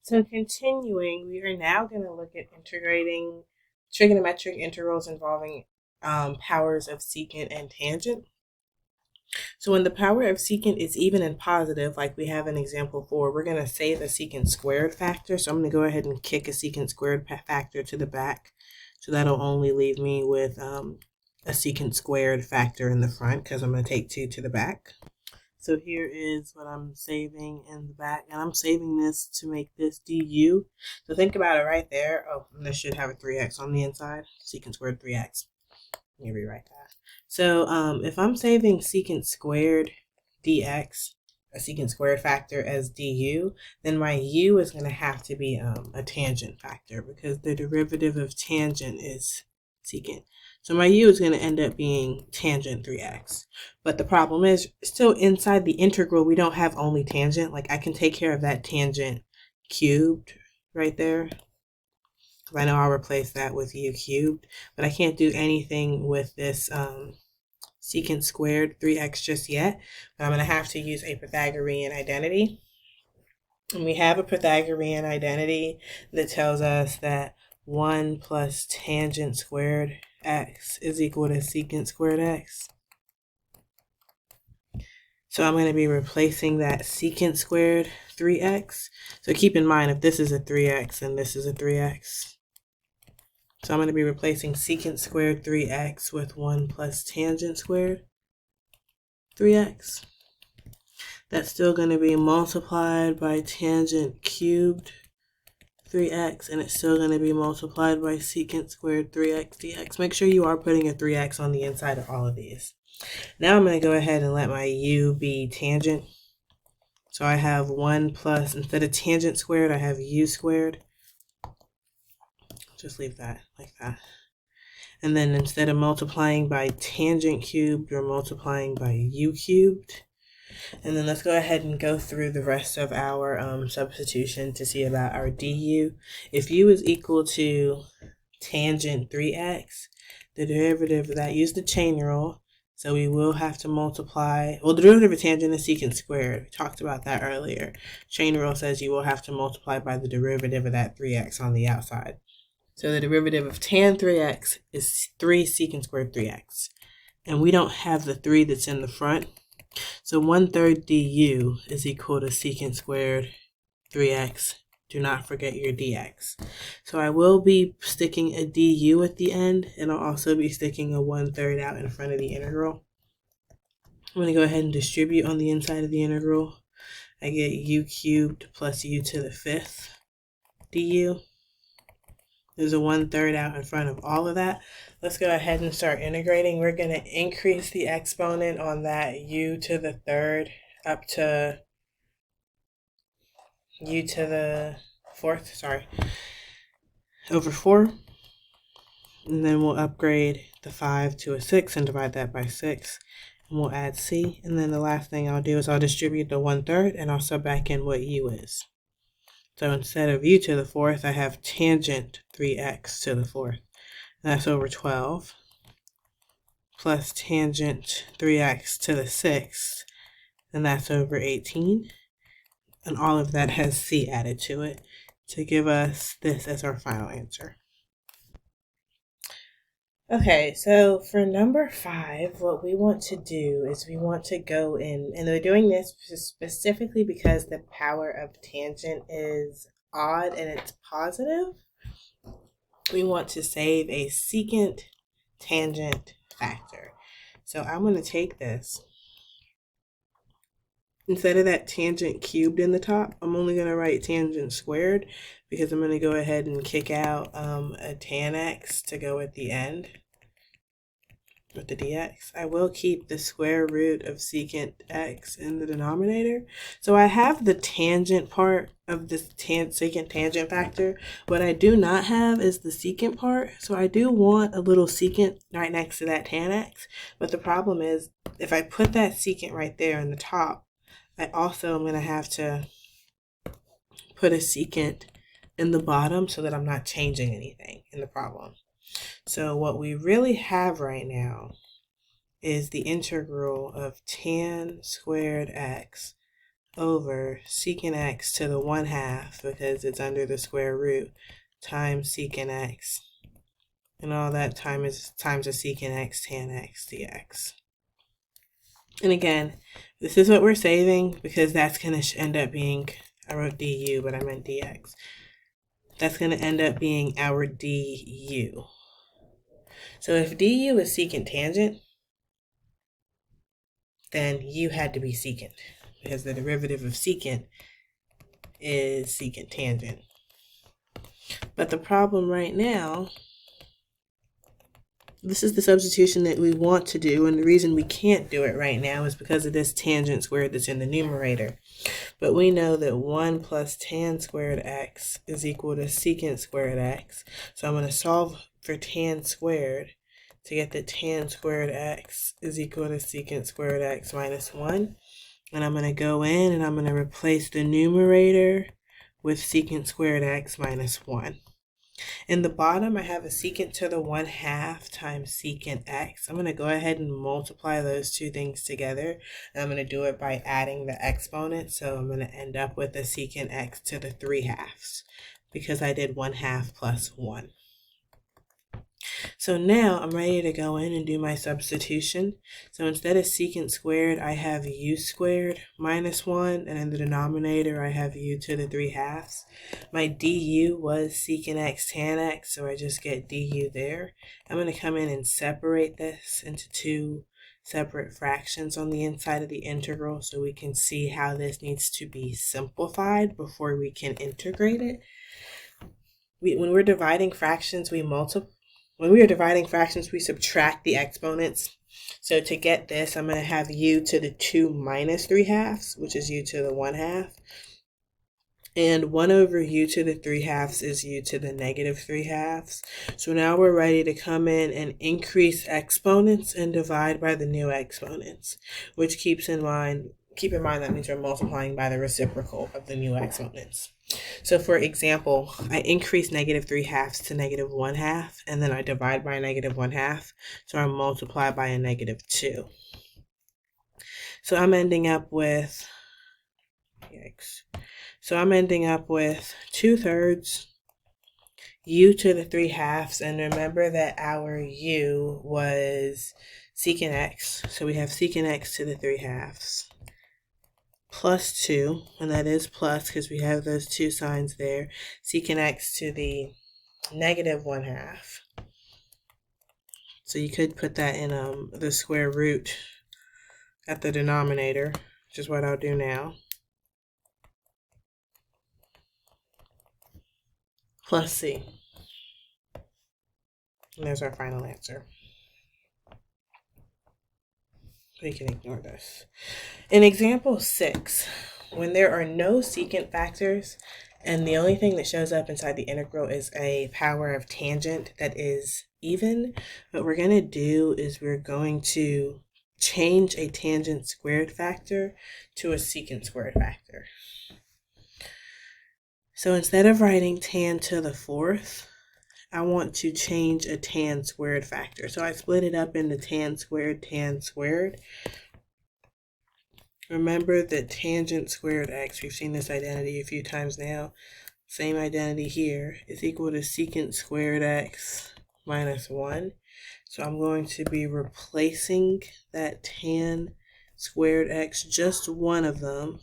So continuing, we are now going to look at integrating trigonometric integrals involving powers of secant and tangent. So when the power of secant is even and positive, like we have an example for, we're going to save a secant squared factor. So I'm going to go ahead and kick a secant squared factor to the back. So that'll only leave me with a secant squared factor in the front because I'm going to take 2 to the back. So here is what I'm saving in the back, and I'm saving this to make this du. So think about it right there. Oh, and this should have a 3x on the inside. Secant squared 3x. Let me rewrite that. So if I'm saving secant squared dx, a secant squared factor as du, then my u is going to have to be a tangent factor because the derivative of tangent is secant. So my u is going to end up being tangent 3x. But the problem is, still inside the integral, we don't have only tangent. Like I can take care of that tangent cubed right there. Because I know I'll replace that with u cubed. But I can't do anything with this secant squared 3x just yet. But I'm going to have to use a Pythagorean identity. And we have a Pythagorean identity that tells us that 1 plus tangent squared x is equal to secant squared x. So I'm going to be replacing that secant squared 3x. So keep in mind, if this is a 3x and this is a 3x. So I'm going to be replacing secant squared 3x with 1 plus tangent squared 3x. That's still going to be multiplied by tangent cubed 3x, and it's still going to be multiplied by secant squared 3x dx. Make sure you are putting a 3x on the inside of all of these. Now I'm going to go ahead and let my u be tangent. So I have 1 plus, instead of tangent squared, I have u squared. Just leave that like that. And then instead of multiplying by tangent cubed, we're multiplying by u cubed. And then let's go ahead and go through the rest of our substitution to see about our du. If u is equal to tangent 3x, the derivative of that, use the chain rule. So we will have to multiply, well, the derivative of tangent is secant squared. We talked about that earlier. Chain rule says you will have to multiply by the derivative of that 3x on the outside. So the derivative of tan 3x is 3 secant squared 3x. And we don't have the 3 that's in the front. So 1/3 du is equal to secant squared 3x. Do not forget your dx. So I will be sticking a du at the end, and I'll also be sticking a 1/3 out in front of the integral. I'm going to go ahead and distribute on the inside of the integral. I get u cubed plus u to the 5th du. There's a 1/3 out in front of all of that. Let's go ahead and start integrating. We're going to increase the exponent on that u to the 3rd up to u to the 4th, over 4. And then we'll upgrade the 5 to a 6 and divide that by 6. And we'll add c. And then the last thing I'll do is I'll distribute the 1/3 and I'll sub back in what u is. So instead of u to the 4th, I have tangent 3x to the 4th. That's over 12. Plus tangent 3x to the 6th. And that's over 18. And all of that has c added to it to give us this as our final answer. Okay, so for number 5, what we want to do is we want to go in, and we're doing this specifically because the power of tangent is odd and it's positive. We want to save a secant tangent factor. So I'm going to take this. Instead of that tangent cubed in the top, I'm only going to write tangent squared because I'm going to go ahead and kick out a tan x to go at the end with the dx. I will keep the square root of secant x in the denominator. So I have the tangent part of this secant tangent factor. What I do not have is the secant part. So I do want a little secant right next to that tan x. But the problem is, if I put that secant right there in the top, I also am going to have to put a secant in the bottom so that I'm not changing anything in the problem. So what we really have right now is the integral of tan squared x over secant x to the 1/2, because it's under the square root, times secant x. And all that time is times a secant x tan x dx. And again, this is what we're saving because that's going to end up being, I wrote du, but I meant dx. That's going to end up being our du. So if du is secant tangent, then u had to be secant, because the derivative of secant is secant tangent. But the problem right now, this is the substitution that we want to do, and the reason we can't do it right now is because of this tangent squared that's in the numerator. But we know that 1 plus tan squared x is equal to secant squared x. So I'm going to solve for tan squared to get that tan squared x is equal to secant squared x minus 1. And I'm going to go in and I'm going to replace the numerator with secant squared x minus 1. In the bottom, I have a secant to the 1/2 times secant x. I'm going to go ahead and multiply those two things together. And I'm going to do it by adding the exponents. So I'm going to end up with a secant x to the 3/2 because I did 1/2 plus 1. So now I'm ready to go in and do my substitution. So instead of secant squared, I have u squared minus 1, and in the denominator I have u to the 3/2. My du was secant x tan x, so I just get du there. I'm going to come in and separate this into two separate fractions on the inside of the integral so we can see how this needs to be simplified before we can integrate it. When we're dividing fractions, we subtract the exponents. So to get this, I'm going to have u to the 2 minus 3/2, which is u to the 1/2. And 1 over u to the 3/2 is u to the negative 3/2. So now we're ready to come in and increase exponents and divide by the new exponents, which keep in mind that means we're multiplying by the reciprocal of the new exponents. So for example, I increase negative 3/2 to negative 1/2, and then I divide by a negative 1/2, so I multiply by a negative 2. So I'm ending up with, 2/3 u to the 3/2, and remember that our u was secant x, so we have secant x to the 3/2. Plus 2, and that is plus because we have those two signs there, secant x to the negative 1/2. So you could put that in the square root at the denominator, which is what I'll do now. Plus c. And there's our final answer. We can ignore this. In example 6, when there are no secant factors and the only thing that shows up inside the integral is a power of tangent that is even, what we're going to do is we're going to change a tangent squared factor to a secant squared factor. So instead of writing tan to the 4th, I want to change a tan squared factor. So I split it up into tan squared, tan squared. Remember that tangent squared x, we've seen this identity a few times now, same identity here, is equal to secant squared x minus 1. So I'm going to be replacing that tan squared x, just one of them,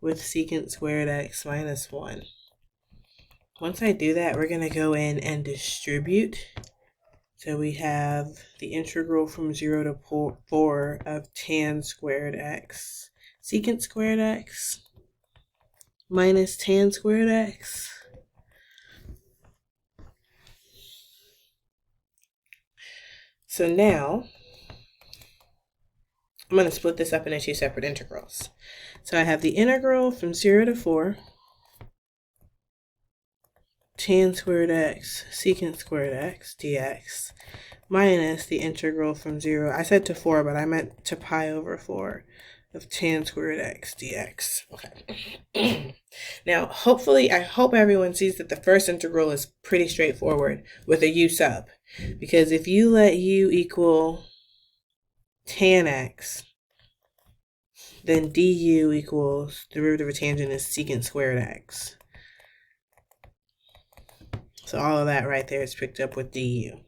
with secant squared x minus 1. Once I do that, we're going to go in and distribute. So we have the integral from 0 to 4 of tan squared x, secant squared x, minus tan squared x. So now, I'm going to split this up into two separate integrals. So I have the integral from 0 to 4, tan squared x, secant squared x dx, minus the integral from 0, I said to 4, but I meant to pi over 4, of tan squared x dx. Okay. Now, hopefully, I hope everyone sees that the first integral is pretty straightforward with a u sub. Because if you let u equal tan x, then du equals the derivative of tangent is secant squared x. So all of that right there is picked up with du.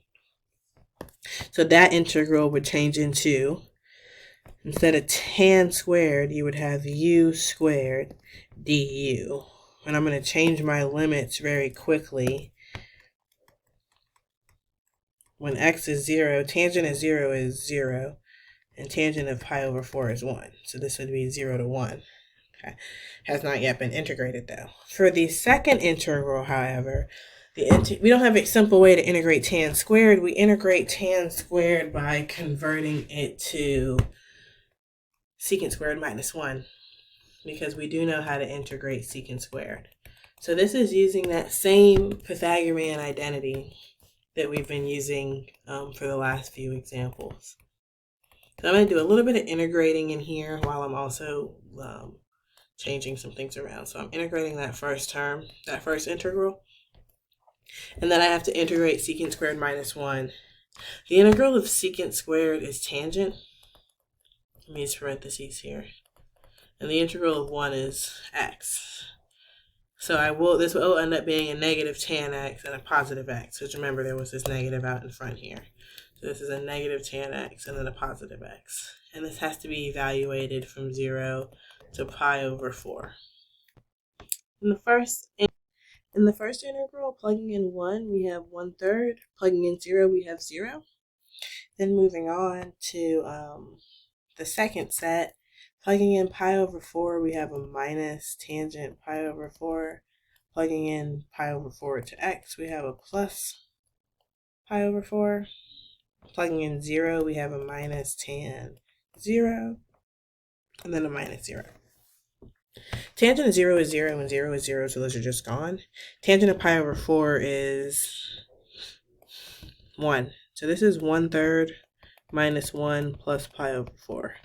So that integral would change into, instead of tan squared, you would have u squared du. And I'm going to change my limits very quickly. When x is 0, tangent of 0 is 0, and tangent of pi over 4 is 1. So this would be 0 to 1. Okay. Has not yet been integrated though. For the second integral, however, we don't have a simple way to integrate tan squared. We integrate tan squared by converting it to secant squared minus 1, because we do know how to integrate secant squared. So this is using that same Pythagorean identity that we've been using for the last few examples. So I'm going to do a little bit of integrating in here while I'm also changing some things around. So I'm integrating that first term, that first integral. And then I have to integrate secant squared minus 1. The integral of secant squared is tangent. Let me use parentheses here. And the integral of 1 is x. So this will end up being a negative tan x and a positive x. Because remember, there was this negative out in front here. So this is a negative tan x and then a positive x. And this has to be evaluated from 0 to pi over 4. In the first integral, plugging in 1, we have 1/3. Plugging in 0, we have 0. Then moving on to the second set, plugging in pi over 4, we have a minus tangent pi over 4. Plugging in pi over 4 to x, we have a plus pi over 4. Plugging in 0, we have a minus tan 0, and then a minus 0. Tangent of 0 is 0, and 0 is 0, so those are just gone. Tangent of pi over 4 is 1. So this is 1/3 minus 1 plus pi over 4.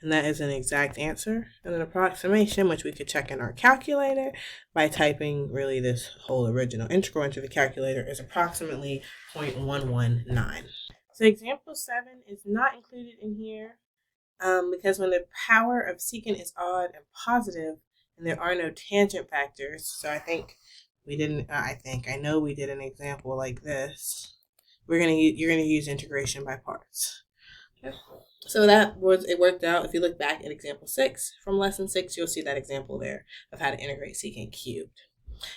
And that is an exact answer. And an approximation, which we could check in our calculator by typing really this whole original integral into the calculator, is approximately 0.119. So example 7 is not included in here because when the power of secant is odd and positive and there are no tangent factors, so I know we did an example like this. You're gonna use integration by parts. Okay. So it worked out. If you look back at example 6 from lesson 6, you'll see that example there of how to integrate secant cubed.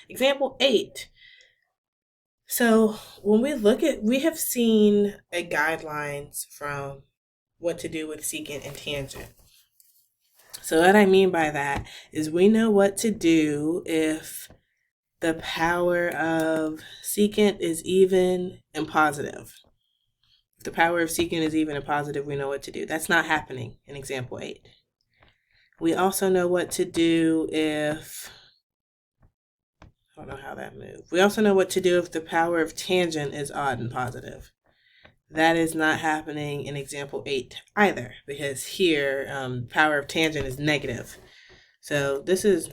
Example 8. So when we have seen guidelines from what to do with secant and tangent. So what I mean by that is we know what to do if the power of secant is even and positive. If the power of secant is even and positive, we know what to do. That's not happening in example 8. We also know what to do if, I don't know how that moved. We also know what to do if the power of tangent is odd and positive. That is not happening in example 8 either, because here power of tangent is negative. So this is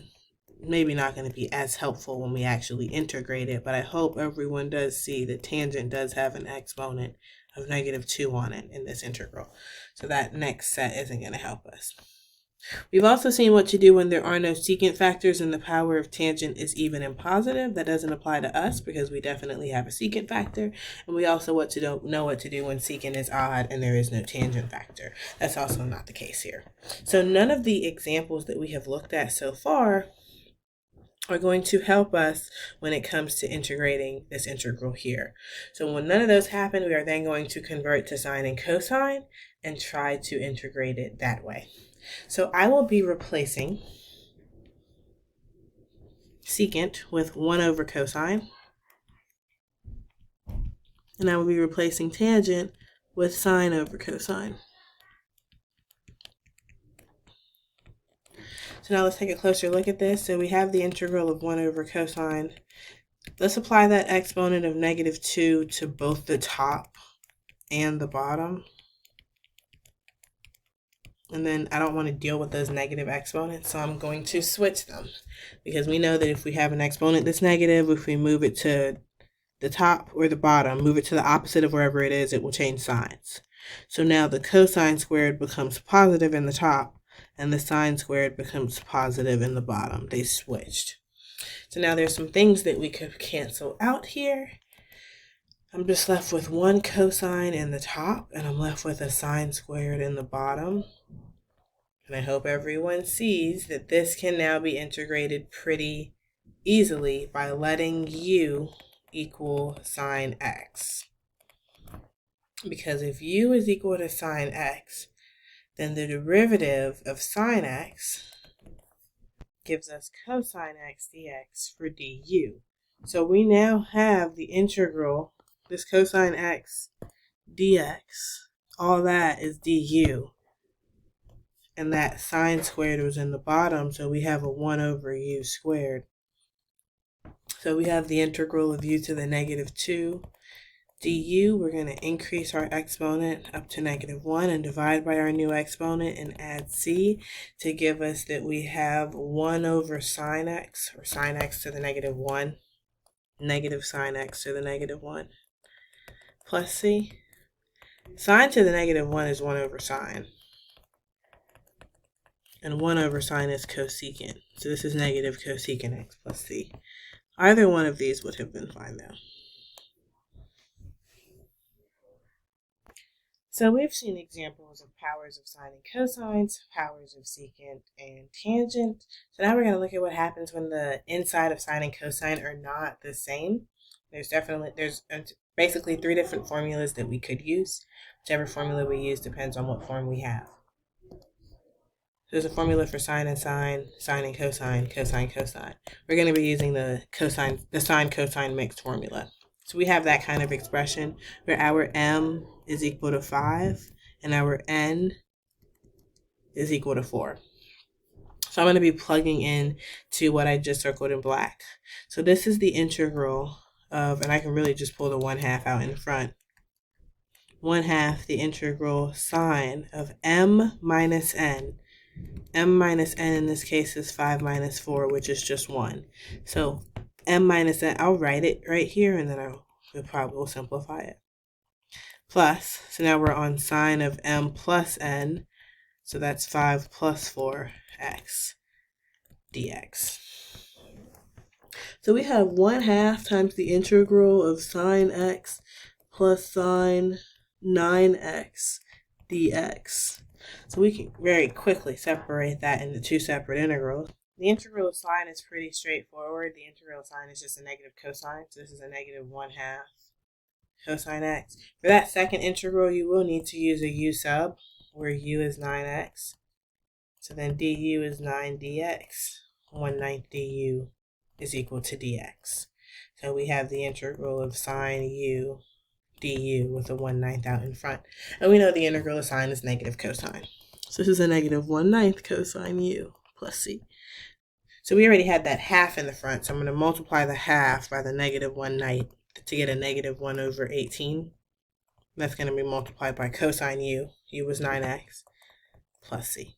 maybe not going to be as helpful when we actually integrate it, but I hope everyone does see that tangent does have an exponent of -2 on it in this integral. So that next set isn't going to help us. We've also seen what to do when there are no secant factors and the power of tangent is even and positive. That doesn't apply to us because we definitely have a secant factor. And we also know what to do when secant is odd and there is no tangent factor. That's also not the case here. So none of the examples that we have looked at so far are going to help us when it comes to integrating this integral here. So when none of those happen, we are then going to convert to sine and cosine and try to integrate it that way. So I will be replacing secant with 1 over cosine, and I will be replacing tangent with sine over cosine. So now let's take a closer look at this. So we have the integral of 1 over cosine. Let's apply that exponent of -2 to both the top and the bottom. And then I don't want to deal with those negative exponents, so I'm going to switch them. Because we know that if we have an exponent that's negative, if we move it to the top or the bottom, move it to the opposite of wherever it is, it will change signs. So now the cosine squared becomes positive in the top, and the sine squared becomes positive in the bottom. They switched. So now there's some things that we could cancel out here. I'm just left with one cosine in the top, and I'm left with a sine squared in the bottom. And I hope everyone sees that this can now be integrated pretty easily by letting u equal sine x. Because if u is equal to sine x, then the derivative of sine x gives us cosine x dx for du. So we now have the integral, this cosine x dx, all that is du. And that sine squared was in the bottom, so we have a 1 over u squared. So we have the integral of u to the negative 2 du. We're going to increase our exponent up to negative 1 and divide by our new exponent and add c to give us that we have 1 over sine x, or sine x to the negative 1, negative sine x to the negative 1, plus c. Sine to the negative 1 is 1 over sine. And 1 over sine is cosecant. So this is negative cosecant x plus c. Either one of these would have been fine though. So we've seen examples of powers of sine and cosines, powers of secant and tangent. So now we're going to look at what happens when the inside of sine and cosine are not the same. There's basically 3 different formulas that we could use. Whichever formula we use depends on what form we have. There's a formula for sine and sine, sine and cosine, cosine, cosine. We're going to be using the sine cosine mixed formula. So we have that kind of expression where our m is equal to 5 and our n is equal to 4. So I'm going to be plugging in to what I just circled in black. So this is the integral of, and I can really just pull the 1/2 out in front. 1/2 the integral sine of m minus n. M minus n in this case is 5 minus 4, which is just 1. So m minus n, I'll write it right here and then we'll probably simplify it. Plus, so now we're on sine of m plus n, so that's 5 plus 4x dx. So we have 1/2 times the integral of sine x plus sine 9x dx. So we can very quickly separate that into 2 separate integrals. The integral of sine is pretty straightforward. The integral of sine is just a negative cosine. So this is a negative 1/2 cosine x. For that second integral, you will need to use a u sub, where u is 9x. So then du is 9 dx. 1/9 du is equal to dx. So we have the integral of sine u du with a 1/9 out in front. And we know the integral of sine is negative cosine. So this is a negative 1/9 cosine u plus c. So we already had that half in the front, so I'm going to multiply the half by the negative 1/9 to get a negative 1 over 18. That's going to be multiplied by cosine u. U was 9x plus c.